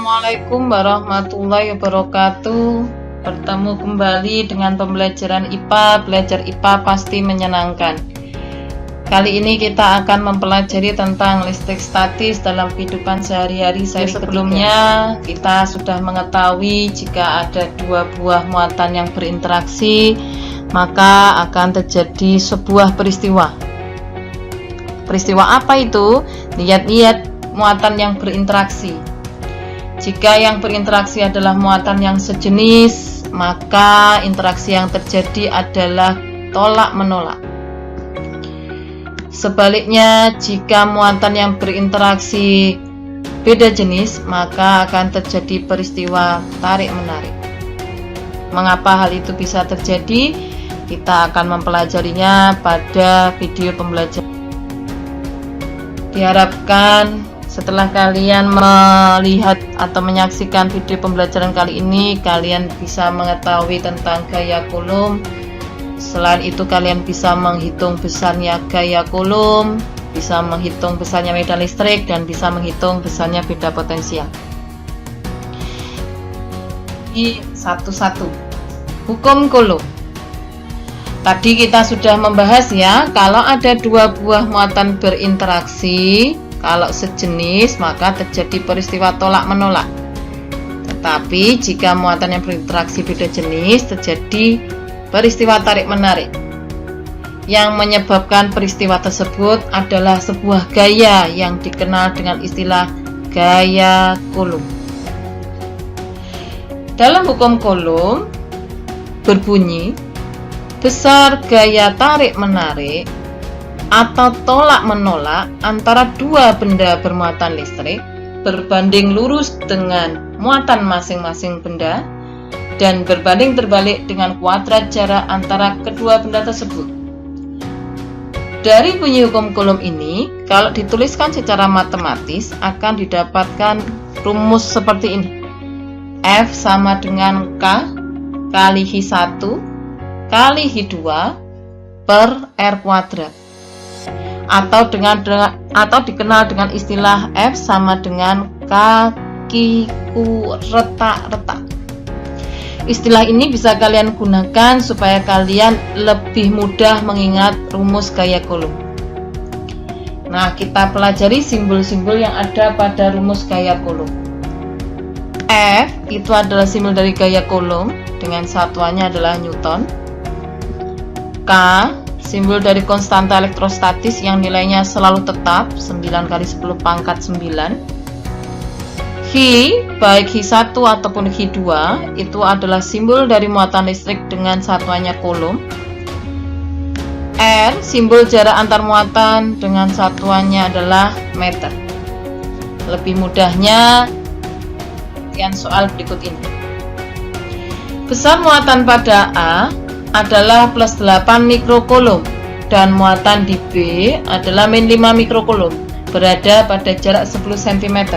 Assalamualaikum warahmatullahi wabarakatuh. Bertemu kembali dengan pembelajaran IPA. Belajar IPA pasti menyenangkan. Kali ini kita akan mempelajari tentang listrik statis dalam kehidupan sehari-hari. Sebelumnya kita sudah mengetahui jika ada dua buah muatan yang berinteraksi, maka akan terjadi sebuah peristiwa. Peristiwa apa itu? Lihat-lihat muatan yang berinteraksi. Jika yang berinteraksi adalah muatan yang sejenis, maka interaksi yang terjadi adalah tolak-menolak. Sebaliknya, jika muatan yang berinteraksi beda jenis, maka akan terjadi peristiwa tarik-menarik. Mengapa hal itu bisa terjadi? Kita akan mempelajarinya pada video pembelajaran. Diharapkan setelah kalian melihat atau menyaksikan video pembelajaran kali ini, kalian bisa mengetahui tentang gaya Coulomb. Selain itu, kalian bisa menghitung besarnya gaya Coulomb, bisa menghitung besarnya medan listrik, dan bisa menghitung besarnya beda potensial. Di satu-satu. Hukum Coulomb. Tadi kita sudah membahas ya, kalau ada dua buah muatan berinteraksi, kalau sejenis maka terjadi peristiwa tolak-menolak. Tetapi jika muatan yang berinteraksi beda jenis, terjadi peristiwa tarik-menarik. Yang menyebabkan peristiwa tersebut adalah sebuah gaya yang dikenal dengan istilah gaya Coulomb. Dalam hukum Coulomb berbunyi, besar gaya tarik-menarik atau tolak-menolak antara dua benda bermuatan listrik berbanding lurus dengan muatan masing-masing benda dan berbanding terbalik dengan kuadrat jarak antara kedua benda tersebut. Dari bunyi hukum Coulomb ini, kalau dituliskan secara matematis akan didapatkan rumus seperti ini. F sama dengan K kali Hi1 kali Hi2 per R kuadrat. Atau dikenal dengan istilah F sama dengan kakiku retak-retak. Istilah ini bisa kalian gunakan supaya kalian lebih mudah mengingat rumus gaya Coulomb. Nah, kita pelajari simbol-simbol yang ada pada rumus gaya Coulomb. F itu adalah simbol dari gaya Coulomb dengan satuannya adalah Newton. K simbol dari konstanta elektrostatis yang nilainya selalu tetap 9 kali 10 pangkat 9. Hi, baik Hi1 ataupun Hi2 itu adalah simbol dari muatan listrik dengan satuannya Coulomb. R, simbol jarak antar muatan dengan satuannya adalah meter. Lebih mudahnya, perhatian soal berikut ini. Besar muatan pada A adalah plus 8 mikrocoulomb dan muatan di B adalah min 5 mikrocoulomb, berada pada jarak 10 cm.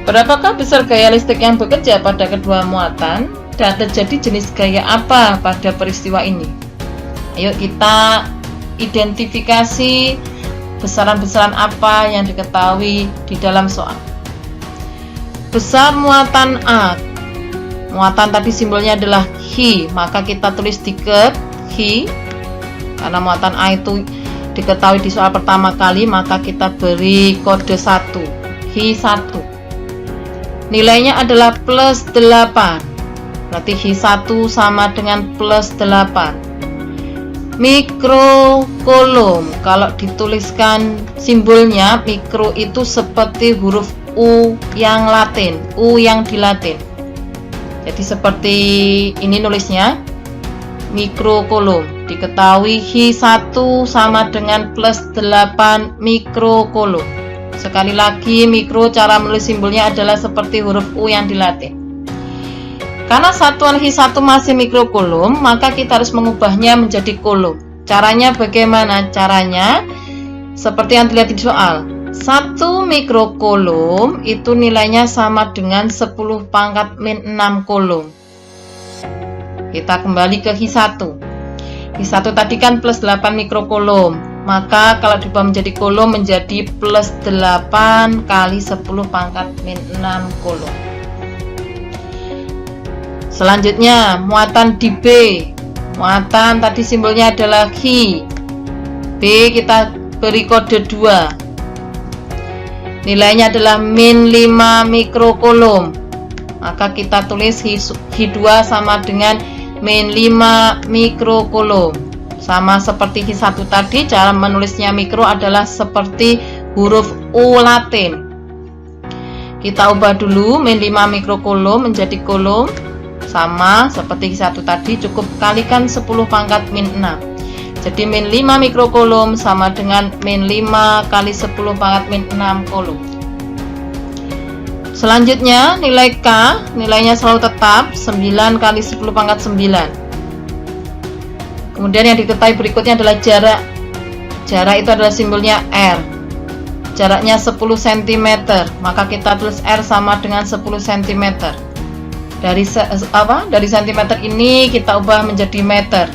Berapakah besar gaya listrik yang bekerja pada kedua muatan dan terjadi jenis gaya apa pada peristiwa ini? Ayo kita identifikasi besaran-besaran apa yang diketahui di dalam soal. Besar muatan A, muatan tadi simbolnya adalah Hi, maka kita tulis diket Hi. Karena muatan A itu diketahui di soal pertama kali, maka kita beri kode 1, Hi1. Nilainya adalah plus 8. Berarti Hi1 sama dengan plus 8. Mikrocoulomb, kalau dituliskan simbolnya, mikro itu seperti huruf U yang Latin, U yang di Latin. Jadi seperti ini nulisnya, mikrocoulomb. Diketahui Hi1 sama dengan plus 8 mikrocoulomb. Sekali lagi, mikro cara menulis simbolnya adalah seperti huruf U yang di Latin. Karena satuan Hi1 masih mikrocoulomb, maka kita harus mengubahnya menjadi coulomb. Caranya bagaimana? Caranya seperti yang dilihat di soal. 1 mikrocoulomb itu nilainya sama dengan 10 pangkat min 6 coulomb. Kita kembali ke Hi1. Hi1 tadi kan plus 8 mikrocoulomb, maka kalau diubah menjadi kolom menjadi plus 8 kali 10 pangkat min 6 kolom. Selanjutnya muatan di B. Muatan tadi simbolnya adalah Hi. B kita beri kode 2. Nilainya adalah min 5 mikrokolom. Maka kita tulis Hi2 sama dengan min 5 mikrokolom. Sama seperti Hi1 tadi, cara menulisnya mikro adalah seperti huruf U Latin. Kita ubah dulu min 5 mikrokolom menjadi kolom. Sama seperti Hi1 tadi, cukup kalikan 10 pangkat min 6. Jadi min 5 mikrokolom sama dengan min 5 kali 10 pangkat min 6 kolom. Selanjutnya nilai K, nilainya selalu tetap 9 kali 10 pangkat 9. Kemudian yang diketahui berikutnya adalah jarak. Jarak itu adalah simbolnya R. Jaraknya 10 cm, maka kita tulis R sama dengan 10 cm. Dari cm ini kita ubah menjadi meter.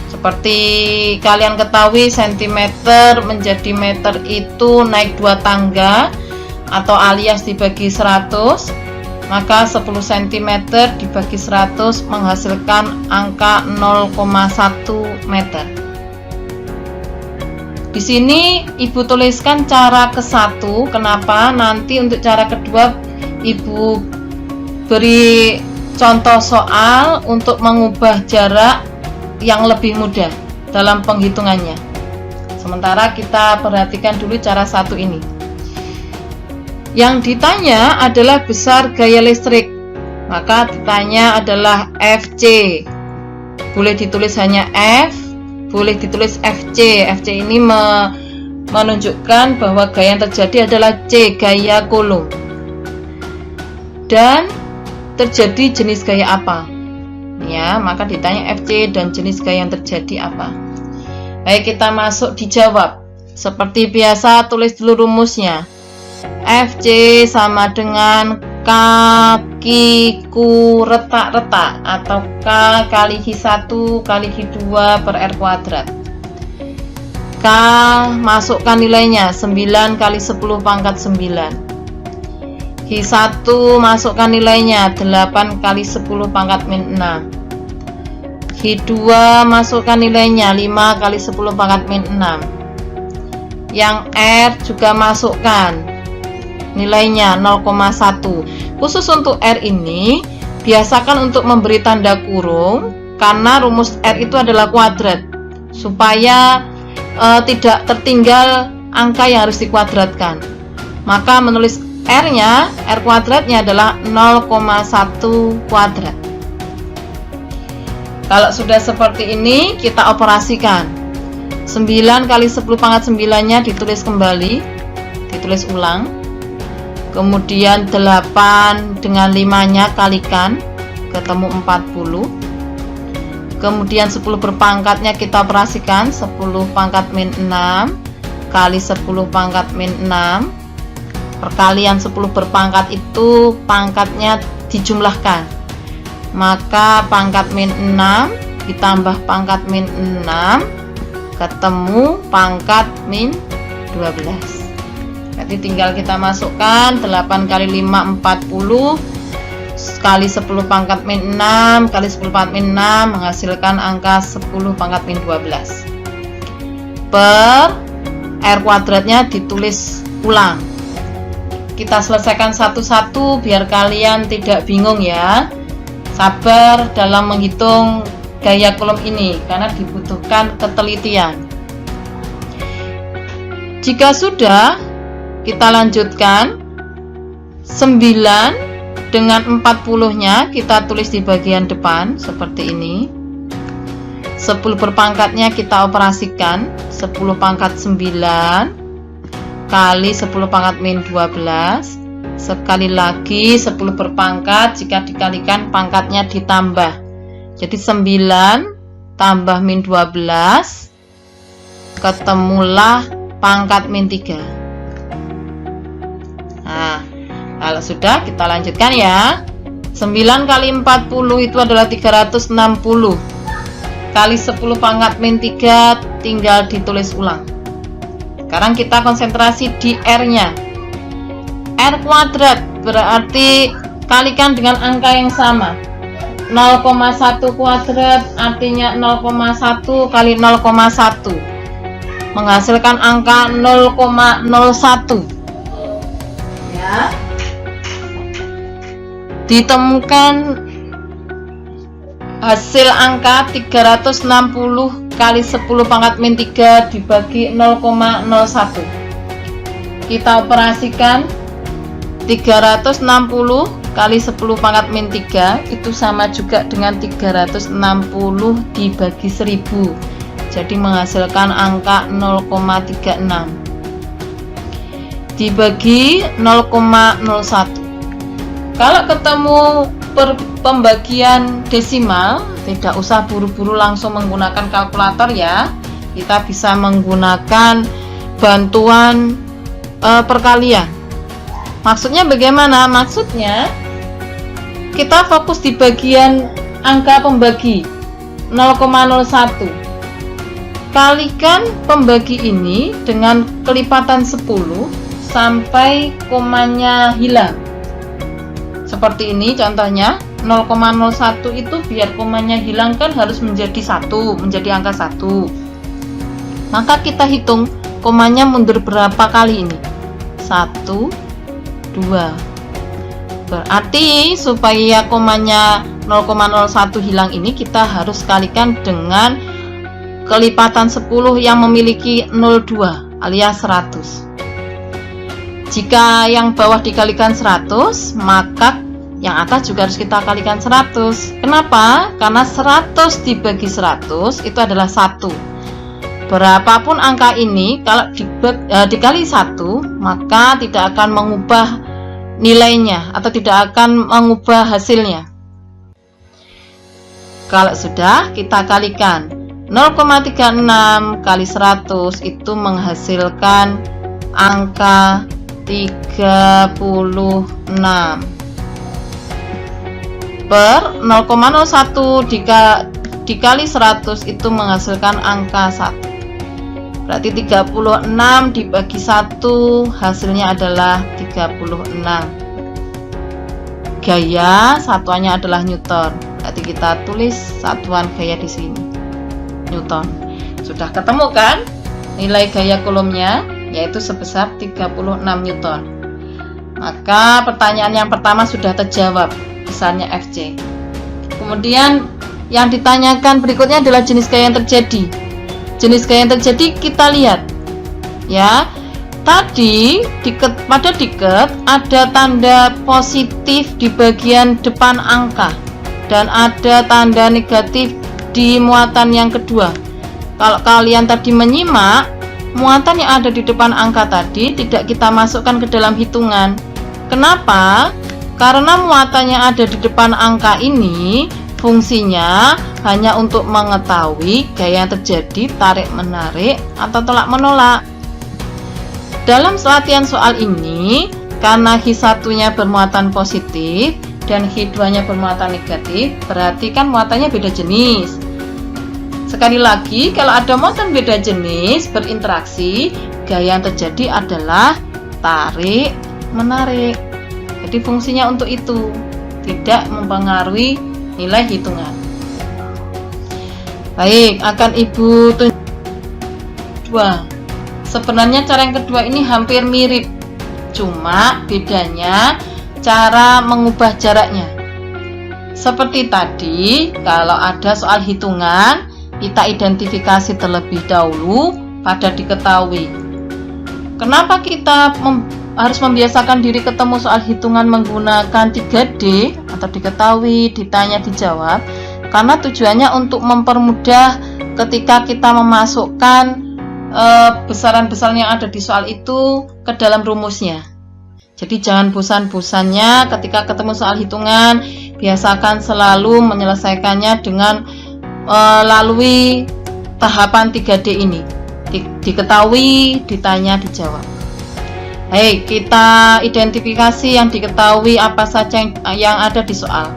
Seperti kalian ketahui, cm menjadi meter itu naik 2 tangga atau alias dibagi 100, maka 10 cm dibagi 100 menghasilkan angka 0,1 meter. Di sini Ibu tuliskan cara ke-1. Kenapa? Nanti untuk cara kedua Ibu beri contoh soal untuk mengubah jarak yang lebih mudah dalam penghitungannya. Sementara kita perhatikan dulu cara 1 ini. Yang ditanya adalah besar gaya listrik, maka ditanya adalah FC. Boleh ditulis hanya F, boleh ditulis FC. FC ini menunjukkan bahwa gaya yang terjadi adalah C, gaya kolom. Dan terjadi jenis gaya apa? Ya, maka ditanya FC dan jenis gaya yang terjadi apa. Baik, kita masuk dijawab. Seperti biasa, tulis dulu rumusnya. FC sama dengan kakiku retak-retak, atau K kali Hi1 kali Hi2 per R kuadrat. K masukkan nilainya 9 kali 10 pangkat 9. Hi1 masukkan nilainya 8 kali 10 pangkat min 6. Hi2 masukkan nilainya 5 kali 10 pangkat min 6. Yang R juga masukkan nilainya 0,1. Khusus untuk R ini, biasakan untuk memberi tanda kurung karena rumus R itu adalah kuadrat, supaya tidak tertinggal angka yang harus dikuadratkan. Maka menulis R-nya, R kuadratnya adalah 0,1 kuadrat. Kalau sudah seperti ini, kita operasikan. 9 kali 10 pangkat 9-nya ditulis kembali, ditulis ulang. Kemudian 8 dengan 5-nya kalikan, ketemu 40. Kemudian 10 berpangkatnya kita operasikan, 10 pangkat min 6 kali 10 pangkat min 6. Perkalian 10 berpangkat itu pangkatnya dijumlahkan, maka pangkat min 6 ditambah pangkat min 6 ketemu pangkat min 12. Jadi tinggal kita masukkan 8 kali 5 40 kali 10 pangkat min 6 kali 10 pangkat min 6 menghasilkan angka 10 pangkat min 12. Per R kuadratnya ditulis ulang. Kita selesaikan satu-satu biar kalian tidak bingung ya. Sabar dalam menghitung gaya kolom ini karena dibutuhkan ketelitian. Jika sudah, kita lanjutkan. 9 dengan 40-nya kita tulis di bagian depan seperti ini. 10 berpangkatnya kita operasikan, 10 pangkat 9 kali 10 pangkat min 12. Sekali lagi 10 berpangkat, jika dikalikan pangkatnya ditambah. Jadi 9 tambah min 12 ketemulah pangkat min 3. Nah, kalau sudah kita lanjutkan ya. 9 kali 40 itu adalah 360 kali 10 pangkat min 3 tinggal ditulis ulang. Sekarang kita konsentrasi di R-nya. R kuadrat berarti kalikan dengan angka yang sama. 0,1 kuadrat artinya 0,1 kali 0,1 menghasilkan angka 0,01. Ya. Ditemukan hasil angka 360 kali 10 pangkat min 3 dibagi 0,01. Kita operasikan 360 kali 10 pangkat min 3 itu sama juga dengan 360 dibagi 1000. Jadi menghasilkan angka 0,36 dibagi 0,01. Kalau ketemu pembagian desimal, tidak usah buru-buru langsung menggunakan kalkulator ya. Kita bisa menggunakan bantuan perkalian. Maksudnya bagaimana? Maksudnya kita fokus di bagian angka pembagi 0,01. Kalikan pembagi ini dengan kelipatan 10 sampai komanya hilang. Seperti ini contohnya, 0,01 itu biar komanya hilang kan harus menjadi 1, menjadi angka 1. Maka kita hitung komanya mundur berapa kali ini? 1, 2. Berarti supaya komanya 0,01 hilang ini kita harus kalikan dengan kelipatan 10 yang memiliki 02 alias 100. Jika yang bawah dikalikan 100, maka yang atas juga harus kita kalikan 100. Kenapa? Karena 100 dibagi 100 itu adalah 1. Berapapun angka ini, kalau dikali 1, maka tidak akan mengubah nilainya atau tidak akan mengubah hasilnya. Kalau sudah, kita kalikan 0,36 kali 100 itu menghasilkan angka 36 per 0,01 dikali 100 itu menghasilkan angka 1. Berarti 36 dibagi 1 hasilnya adalah 36. Gaya satuannya adalah Newton. Berarti kita tulis satuan gaya di sini. Newton. Sudah ketemu kan nilai gaya Coulombnya? Yaitu sebesar 36 Newton. Maka pertanyaan yang pertama sudah terjawab, besarnya Fc. Kemudian yang ditanyakan berikutnya adalah jenis gaya yang terjadi. Jenis gaya yang terjadi kita lihat ya. Tadi pada diket ada tanda positif di bagian depan angka dan ada tanda negatif di muatan yang kedua. Kalau kalian tadi menyimak, muatan yang ada di depan angka tadi tidak kita masukkan ke dalam hitungan. Kenapa? Karena muatan yang ada di depan angka ini fungsinya hanya untuk mengetahui gaya yang terjadi tarik menarik atau tolak menolak. Dalam latihan soal ini, karena H1-nya bermuatan positif dan H2-nya bermuatan negatif, berarti kan muatannya beda jenis. Sekali lagi, kalau ada muatan beda jenis berinteraksi, gaya yang terjadi adalah tarik menarik. Jadi fungsinya untuk itu, tidak mempengaruhi nilai hitungan. Baik, akan Ibu tunjuk kedua. Sebenarnya cara yang kedua ini hampir mirip, cuma bedanya cara mengubah jaraknya. Seperti tadi, kalau ada soal hitungan, kita identifikasi terlebih dahulu pada diketahui. Kenapa kita harus membiasakan diri ketemu soal hitungan menggunakan 3D atau diketahui, ditanya, dijawab? Karena tujuannya untuk mempermudah ketika kita memasukkan besaran-besaran yang ada di soal itu ke dalam rumusnya. Jadi jangan bosan-bosannya ketika ketemu soal hitungan, biasakan selalu menyelesaikannya dengan lalui tahapan 3D ini. Diketahui, ditanya, dijawab. Baik, kita identifikasi yang diketahui apa saja yang ada di soal.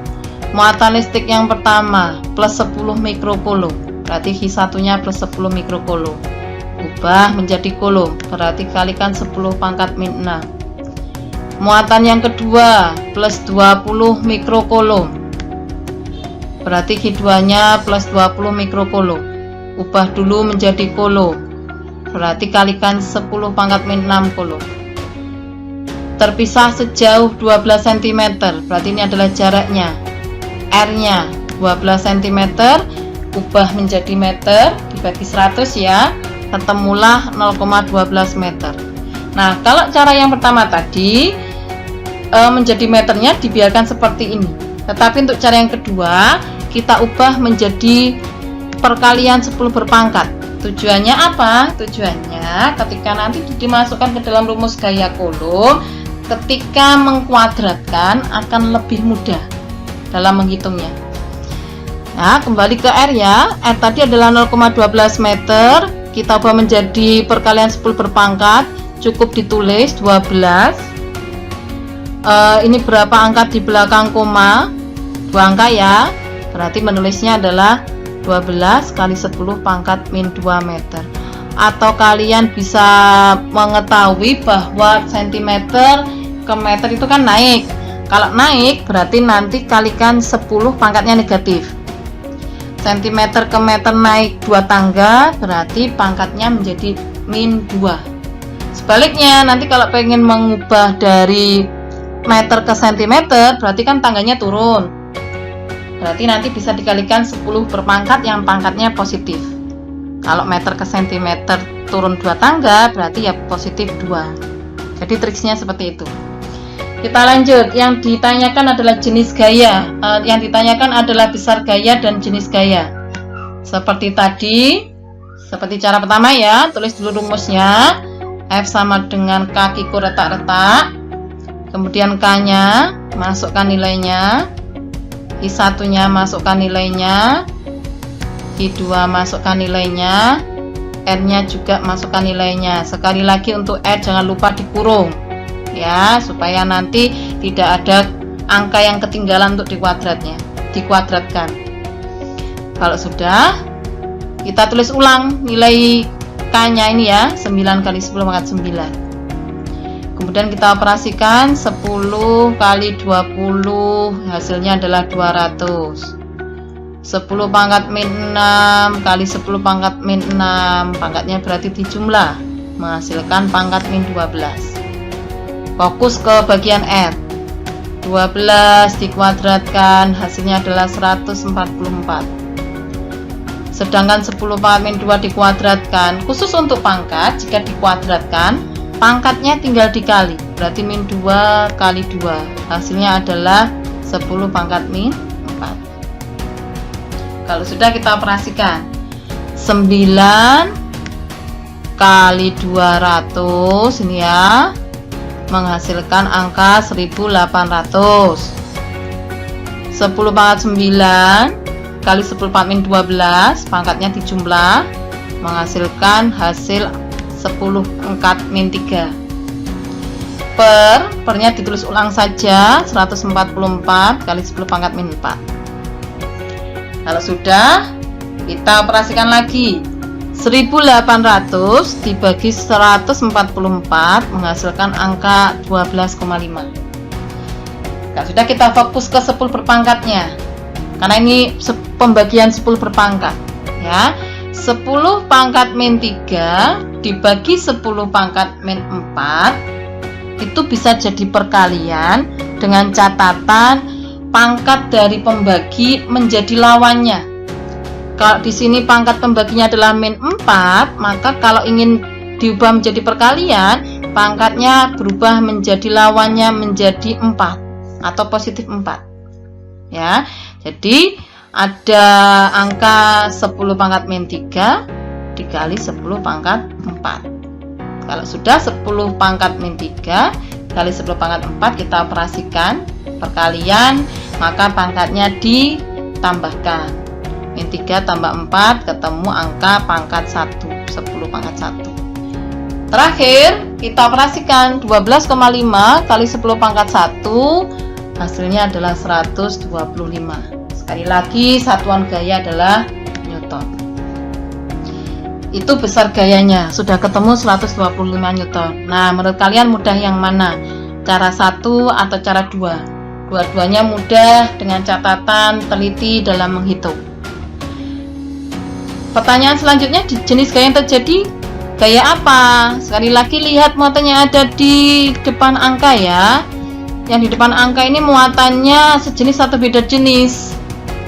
Muatan listrik yang pertama plus 10 mikrocoulomb. berarti Hi1 nya plus 10 mikrocoulomb. Ubah menjadi coulomb, berarti kalikan 10 pangkat min 6. Muatan yang kedua plus 20 mikrocoulomb, berarti Hi2 nya plus 20 mikrocoulomb. Ubah dulu menjadi coulomb, berarti kalikan 10 pangkat min 6 coulomb. Terpisah sejauh 12 cm, berarti ini adalah jaraknya. R nya 12 cm, ubah menjadi meter, dibagi 100 ya, ketemulah 0,12 meter. Nah, kalau cara yang pertama tadi menjadi meternya dibiarkan seperti ini. Tetapi untuk cara yang kedua, kita ubah menjadi perkalian 10 berpangkat. Tujuannya apa? Tujuannya ketika nanti dimasukkan ke dalam rumus gaya coulomb, ketika mengkuadratkan akan lebih mudah dalam menghitungnya. Nah, kembali ke R ya. R tadi adalah 0,12 meter. Kita ubah menjadi perkalian 10 berpangkat. Cukup ditulis 12. Ini berapa angka di belakang koma? 2 angka ya. Berarti menulisnya adalah 12 kali 10 pangkat min 2 meter. Atau kalian bisa mengetahui bahwa centimeter ke meter itu kan naik. Kalau naik berarti nanti kalikan 10 pangkatnya negatif. Centimeter ke meter naik 2 tangga, berarti pangkatnya menjadi min 2. Sebaliknya nanti kalau pengen mengubah dari meter ke sentimeter, berarti kan tangganya turun. Berarti nanti bisa dikalikan 10 berpangkat yang pangkatnya positif. Kalau meter ke sentimeter turun 2 tangga, berarti ya positif 2. Jadi triksnya seperti itu. Kita lanjut. Yang ditanyakan adalah jenis gaya. Yang ditanyakan adalah besar gaya dan jenis gaya. Seperti tadi, seperti cara pertama ya, tulis dulu rumusnya. F sama dengan kakiku retak-retak. Kemudian K-nya, masukkan nilainya. Hi1 nya masukkan nilainya. Hi2 masukkan nilainya. R nya juga masukkan nilainya. Sekali lagi untuk R jangan lupa dikurung ya, supaya nanti tidak ada angka yang ketinggalan untuk dikuadratkan. Kalau sudah, kita tulis ulang nilai K nya ini ya, 9 kali 10 pangkat 9. Kemudian kita operasikan 10 kali 20, hasilnya adalah 200. 10 pangkat min 6 kali 10 pangkat min 6, pangkatnya berarti dijumlah, menghasilkan pangkat min 12. Fokus ke bagian R. 12 dikuadratkan, hasilnya adalah 144. Sedangkan 10 pangkat min 2 dikuadratkan, khusus untuk pangkat, jika dikuadratkan, pangkatnya tinggal dikali, berarti min 2 kali 2, hasilnya adalah 10 pangkat min 4. Kalau sudah, kita operasikan 9 kali 200 ini ya, menghasilkan angka 1800. 10 pangkat 9 kali 10 pangkat min 12, pangkatnya dijumlah, menghasilkan hasil 10 pangkat min 3. Pernya ditulis ulang saja, 144 kali 10 pangkat min 4. Kalau sudah, kita operasikan lagi. 1800 dibagi 144 menghasilkan angka 12,5. Kalau sudah, kita fokus ke 10 berpangkatnya, karena ini pembagian 10 berpangkat ya. 10 pangkat min 3 dibagi 10 pangkat min 4 itu bisa jadi perkalian, dengan catatan pangkat dari pembagi menjadi lawannya. Kalau di sini pangkat pembaginya adalah min 4, maka kalau ingin diubah menjadi perkalian, pangkatnya berubah menjadi lawannya menjadi 4 atau positif 4 ya. Jadi ada angka 10 pangkat min 3 dikali 10 pangkat 4. Kalau sudah 10 pangkat min 3 kali 10 pangkat 4 kita operasikan perkalian, maka pangkatnya ditambahkan. Min 3 tambah 4 ketemu angka pangkat 1, 10 pangkat 1. Terakhir kita operasikan 12,5 kali 10 pangkat 1, hasilnya adalah 125. Sekali lagi, satuan gaya adalah Newton. itu besar gayanya, sudah ketemu 125 Newton. Nah, menurut kalian mudah yang mana? Cara 1 atau cara 2? Dua-duanya mudah dengan catatan teliti dalam menghitung. Pertanyaan selanjutnya, jenis gaya yang terjadi gaya apa? Sekali lagi lihat muatannya ada di depan angka ya. Yang di depan angka ini muatannya sejenis atau beda jenis.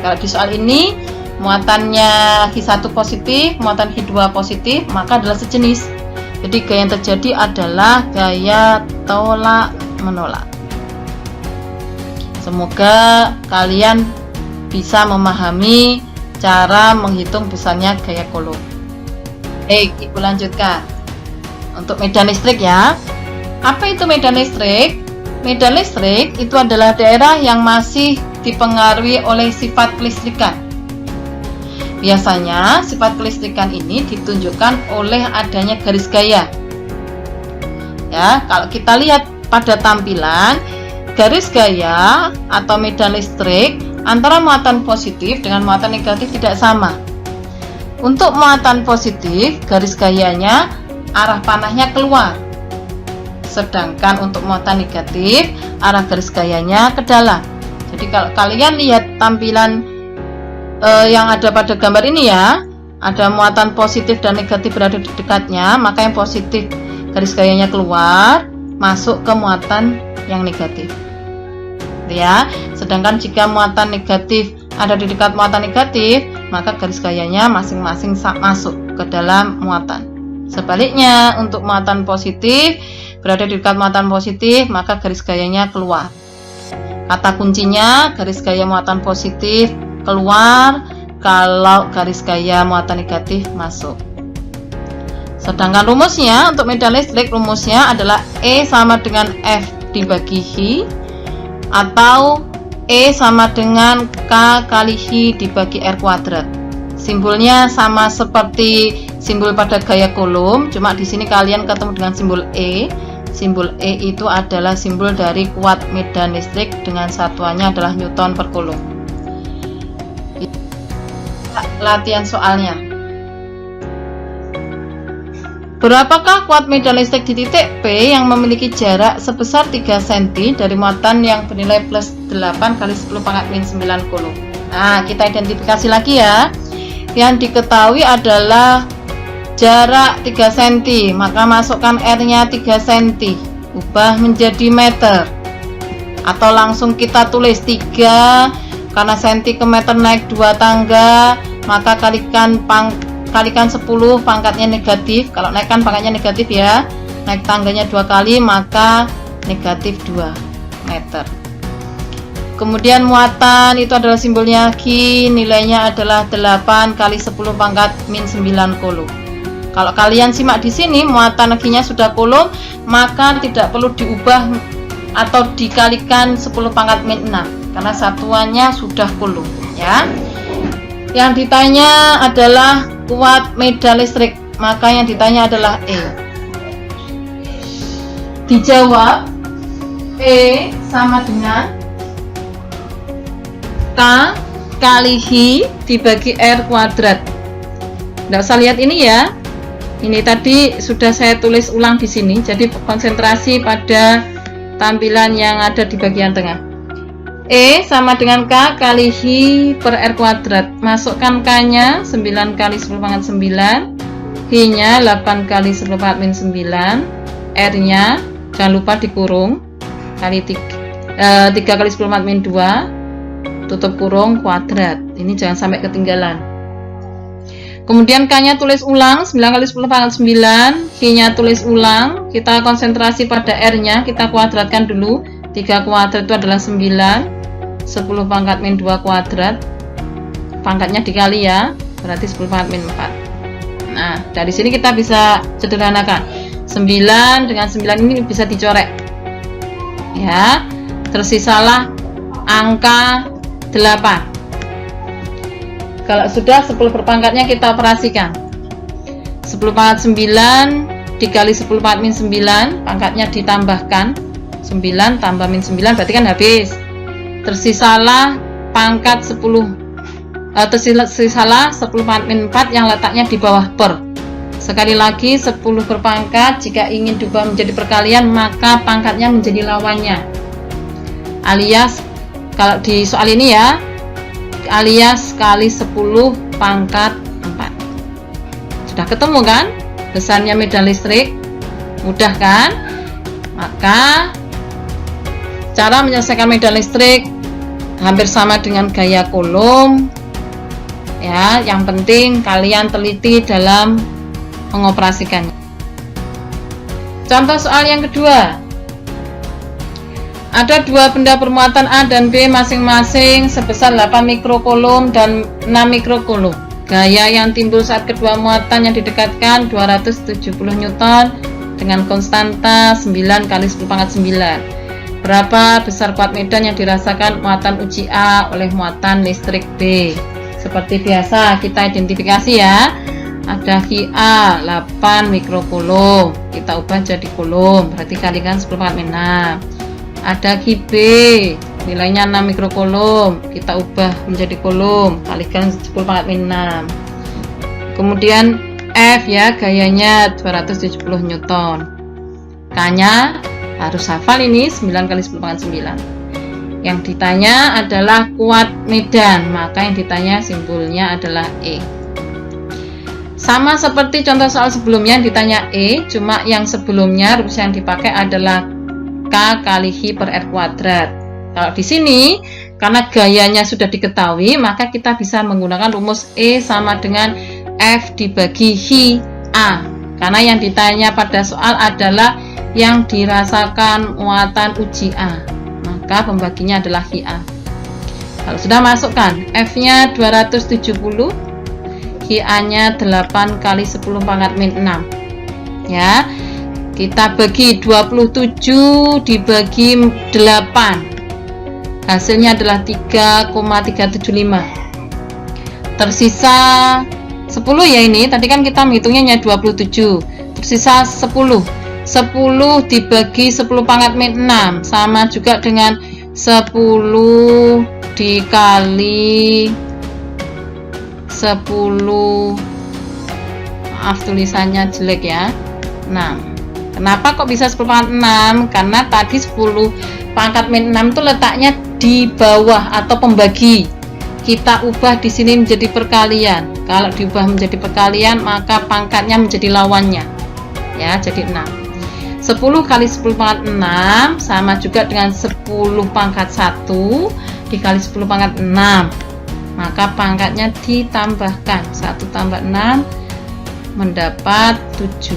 Kalau di soal ini muatannya H1 positif, muatan H2 positif, maka adalah sejenis. Jadi gaya yang terjadi adalah gaya tolak menolak. Semoga kalian bisa memahami cara menghitung besarnya gaya Coulomb. Ibu lanjutkan untuk medan listrik ya. Apa itu medan listrik? Medan listrik itu adalah daerah yang masih dipengaruhi oleh sifat kelistrikan. Biasanya sifat kelistrikan ini ditunjukkan oleh adanya garis gaya. Ya, kalau kita lihat pada tampilan, garis gaya atau medan listrik antara muatan positif dengan muatan negatif tidak sama. Untuk muatan positif, garis gayanya arah panahnya keluar. Sedangkan untuk muatan negatif, arah garis gayanya ke dalam. Jadi kalau kalian lihat tampilan yang ada pada gambar ini ya, ada muatan positif dan negatif berada di dekatnya, maka yang positif garis gayanya keluar, masuk ke muatan yang negatif. Ya, sedangkan jika muatan negatif ada di dekat muatan negatif, maka garis gayanya masing-masing masuk ke dalam muatan. Sebaliknya, untuk muatan positif berada di dekat muatan positif, maka garis gayanya keluar. Kata kuncinya garis gaya muatan positif keluar, kalau garis gaya muatan negatif masuk. Sedangkan rumusnya untuk medan listrik, rumusnya adalah E sama dengan F dibagi H, atau E sama dengan K kali H dibagi R kuadrat. Simbolnya sama seperti simbol pada gaya Coulomb, cuma di sini kalian ketemu dengan simbol E. Simbol E itu adalah simbol dari kuat medan listrik dengan satuannya adalah Newton per Coulomb. Latihan soalnya. Berapakah kuat medan listrik di titik P yang memiliki jarak sebesar 3 cm dari muatan yang bernilai plus 8 kali 10 pangkat min 9 Coulomb? Nah, kita identifikasi lagi ya. Yang diketahui adalah jarak 3 cm, maka masukkan R-nya 3 cm, ubah menjadi meter. Atau langsung kita tulis 3, karena cm ke meter naik 2 tangga, maka kalikan 10 pangkatnya negatif. Kalau naikkan pangkatnya negatif ya, naik tangganya 2 kali, maka negatif 2 meter. Kemudian muatan itu adalah simbolnya Q, nilainya adalah 8 kali 10 pangkat min 9 Coulomb. Kalau kalian simak di sini muatan Q-nya sudah Coulomb, maka tidak perlu diubah atau dikalikan 10 pangkat min 6 karena satuannya sudah Coulomb ya. Yang ditanya adalah kuat medan listrik, maka yang ditanya adalah E. Dijawab E sama dengan K kali H dibagi R kuadrat. Nggak usah lihat ini ya. Ini tadi sudah saya tulis ulang di sini. Jadi konsentrasi pada tampilan yang ada di bagian tengah. E sama dengan K kali H per R kuadrat. Masukkan K-nya 9 kali 10 pangkat 9, H-nya 8 kali 10 pangkat min 9, R-nya jangan lupa dikurung kali 3 kali 10 pangkat min 2, tutup kurung kuadrat. Ini jangan sampai ketinggalan. Kemudian K-nya tulis ulang 9 kali 10 pangkat 9, H-nya tulis ulang. Kita konsentrasi pada R-nya, kita kuadratkan dulu. 3 kuadrat itu adalah 9, 10 pangkat min 2 kuadrat, pangkatnya dikali ya, berarti 10 pangkat min 4. Nah, dari sini kita bisa sederhanakan 9 dengan 9 ini bisa dicorek ya, tersisalah angka 8. Kalau sudah 10 perpangkatnya kita operasikan. 10 pangkat 9 dikali 10 pangkat min 9, pangkatnya ditambahkan 9 tambah min 9 berarti kan habis. Tersisalah pangkat 10, tersisalah 10 pangkat min 4 yang letaknya di bawah per. Sekali lagi 10 berpangkat, jika ingin diubah menjadi perkalian maka pangkatnya menjadi lawannya. Alias kalau di soal ini ya, alias kali 10 pangkat 4. Sudah ketemu kan besarnya medan listrik? Mudah kan? Maka cara menyelesaikan medan listrik hampir sama dengan gaya Coulomb. Ya, yang penting kalian teliti dalam mengoperasikannya. Contoh soal yang kedua. Ada dua benda bermuatan A dan B masing-masing sebesar 8 mikrocoulomb dan 6 mikrocoulomb. Gaya yang timbul saat kedua muatan yang didekatkan 270 Newton dengan konstanta 9 kali 10 pangkat 9. Berapa besar kuat medan yang dirasakan muatan uji A oleh muatan listrik B? Seperti biasa kita identifikasi ya. Ada QA 8 mikrocoulomb, kita ubah jadi coulomb, berarti kalikan 10 pangkat 6. Ada QB nilainya 6 mikrocoulomb, kita ubah menjadi coulomb, kalikan 10 pangkat 6. Kemudian F ya, gayanya 270 Newton. K-nya harus hafal ini 9 kali 10 pangkat 9. Yang ditanya adalah kuat medan, maka yang ditanya simbolnya adalah E. Sama seperti contoh soal sebelumnya ditanya E, cuma yang sebelumnya rumus yang dipakai adalah K kali Hi per R kuadrat. Kalau di sini karena gayanya sudah diketahui, maka kita bisa menggunakan rumus E sama dengan F dibagi Hi A. Karena yang ditanya pada soal adalah yang dirasakan muatan uji A, maka pembaginya adalah Hi A. Kalau sudah masukkan F-nya 270, Hi A-nya 8 kali 10 pangkat min 6. Ya. Kita bagi 27 dibagi 8. Hasilnya adalah 3,375. Tersisa 10 ya ini. Tadi kan kita menghitungnya 27. Tersisa 10. 10 dibagi 10 pangkat min 6 sama juga dengan 10 dikali 10. Maaf tulisannya jelek ya. 6. Kenapa kok bisa 10 pangkat 6? Karena tadi 10 pangkat min 6 itu letaknya di bawah atau pembagi. Kita ubah di sini menjadi perkalian. Kalau diubah menjadi perkalian maka pangkatnya menjadi lawannya. Ya, jadi 6. 10 kali 10 pangkat 6 sama juga dengan 10 pangkat 1 dikali 10 pangkat 6. Maka pangkatnya ditambahkan 1 tambah 6 mendapat 7.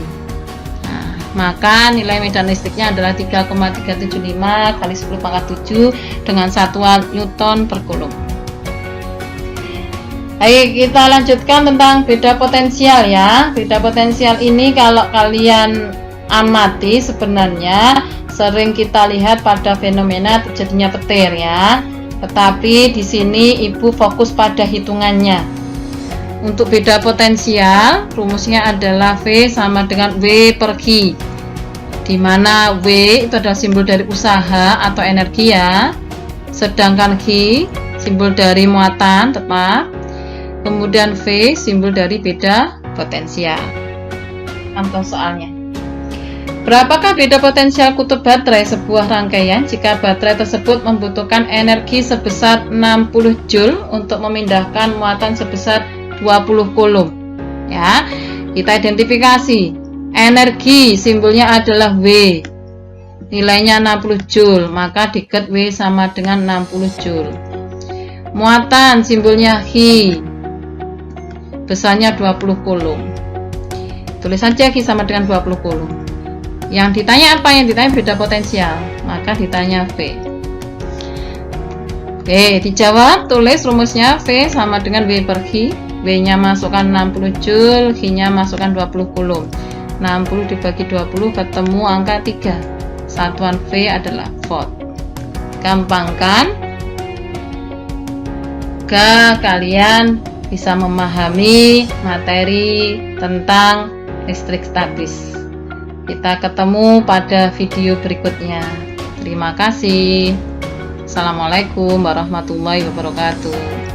Nah, maka nilai medan listriknya adalah 3,375 kali 10 pangkat 7 dengan satuan Newton per Coulomb. Baik, kita lanjutkan tentang beda potensial ya. Beda potensial ini kalau kalian amati sebenarnya sering kita lihat pada fenomena terjadinya petir ya. Tetapi di sini Ibu fokus pada hitungannya. Untuk beda potensial, rumusnya adalah V sama dengan W per Q. Di mana W itu adalah simbol dari usaha atau energi ya. Sedangkan Q simbol dari muatan tetap. Kemudian V simbol dari beda potensial. Contoh soalnya. Berapakah beda potensial kutub baterai sebuah rangkaian jika baterai tersebut membutuhkan energi sebesar 60 Joule untuk memindahkan muatan sebesar 20 Coulomb? Ya, kita identifikasi. Energi simbolnya adalah W. Nilainya 60 Joule, maka diket W sama dengan 60 Joule. Muatan simbolnya Hi. Besarnya 20 Coulomb. Tulis saja Hi sama dengan 20 Coulomb. Yang ditanya apa? Yang ditanya beda potensial, maka ditanya V. Oke, dijawab, tulis rumusnya V sama dengan W per Q. W-nya masukkan 60 Joule, Q-nya masukkan 20 Coulomb. 60 dibagi 20 ketemu angka 3. Satuan V adalah volt. Gampang kan? Kalian bisa memahami materi tentang listrik statis. Kita ketemu pada video berikutnya. Terima kasih. Assalamualaikum warahmatullahi wabarakatuh.